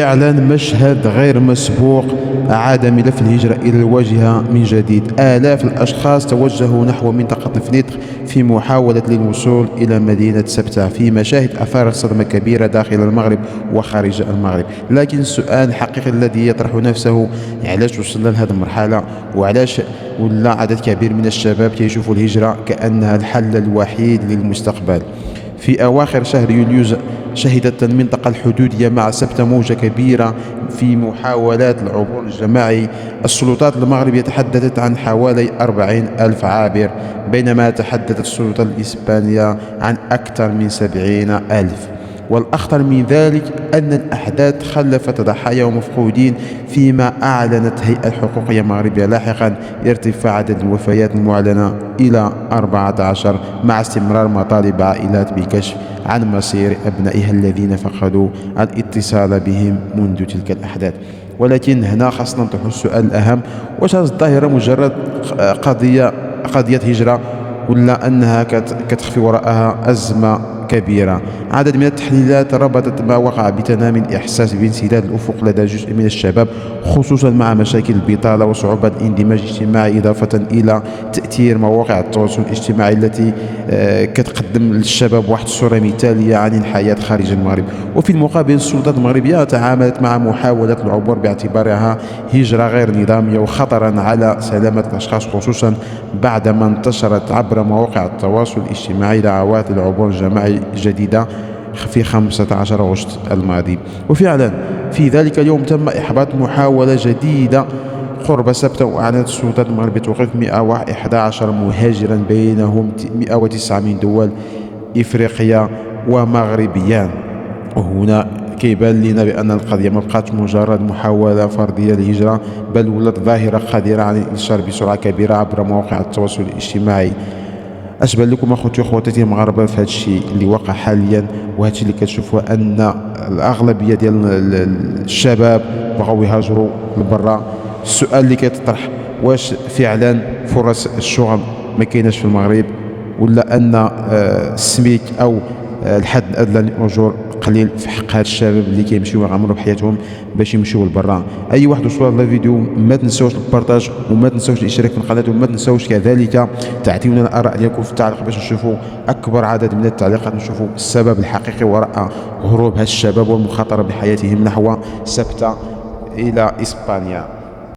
إعلان مشهد غير مسبوق أعاد ملف الهجرة إلى الواجهة من جديد. آلاف الأشخاص توجهوا نحو منطقة الفنيدق في محاولة للوصول إلى مدينة سبتة في مشاهد أثارت صدمة كبيرة داخل المغرب وخارج المغرب. لكن السؤال الحقيقي الذي يطرح نفسه، علاش وصلنا لهذه المرحلة، وعلاش ولا عدد كبير من الشباب يشوفوا الهجرة كأنها الحل الوحيد للمستقبل؟ في أواخر شهر يوليو شهدت المنطقة الحدودية مع سبتة موجة كبيرة في محاولات العبور الجماعي. السلطات المغربية تحدثت عن حوالي 40 ألف عابر، بينما تحدثت السلطات الإسبانية عن أكثر من 70 ألف. والأخطر من ذلك أن الأحداث خلفت ضحايا ومفقودين، فيما أعلنت هيئة الحقوقية المغربية لاحقا ارتفاع عدد الوفيات المعلنة إلى 14، مع استمرار مطالب عائلات بالكشف عن مصير أبنائها الذين فقدوا الاتصال بهم منذ تلك الأحداث. ولكن هنا خاصنا نطرح السؤال الأهم: واش هذه الظاهرة مجرد قضية هجرة، ولا أنها كتخفي وراءها أزمة كبيرة؟ عدد من التحليلات ربطت ما وقع بتنامي الإحساس بانسداد الأفق لدى جزء من الشباب، خصوصا مع مشاكل البطالة وصعوبة الاندماج الاجتماعي، إضافة إلى تأثير مواقع التواصل الاجتماعي التي كتقدم للشباب واحد الصورة مثالية عن الحياة خارج المغرب. وفي المقابل السلطات المغربية تعاملت مع محاولة العبور باعتبارها هجرة غير نظامية وخطرا على سلامة الأشخاص، خصوصا بعدما انتشرت عبر مواقع التواصل الاجتماعي دعوات للعبور الجماعي جديدة في 15 أغسطس الماضي. وفعلا في ذلك اليوم تم إحباط محاولة جديدة قرب سبتة، وأعلنت السلطات المغربية توقيف 111 مهاجرا، بينهم 109 من دول إفريقيا ومغربيان. وهنا كيبان لنا بأن القضية ما بقات مجرد محاولة فردية للهجرة، بل ولات ظاهرة قادرة على الانتشار بسرعة كبيرة عبر مواقع التواصل الاجتماعي. اش بان لكم اخوتي وخواتاتي المغاربه في هذا الشيء اللي واقع حاليا، وهذا الشيء اللي كتشوفوا ان الاغلبيه ديال الشباب بغاو يهاجروا لبرا؟ السؤال اللي كيتطرح: واش فعلا فرص الشغل ما كايناش في المغرب، ولا ان السميك او الحد الادنى للاجور قليل في حق هاد الشباب اللي كيمشيو يغامروا بحياتهم باش يمشيو لبرا؟ اي واحد وصل هذا الفيديو ما تنساوش البارطاج، وما تنساوش الاشتراك في القناه، وما تنساوش كذلك تعطيونا الاراء ديالكم في التعليق باش نشوفوا اكبر عدد من التعليقات، نشوفوا السبب الحقيقي وراء هروب هاد الشباب والمخاطره بحياتهم نحو سبتة الى اسبانيا.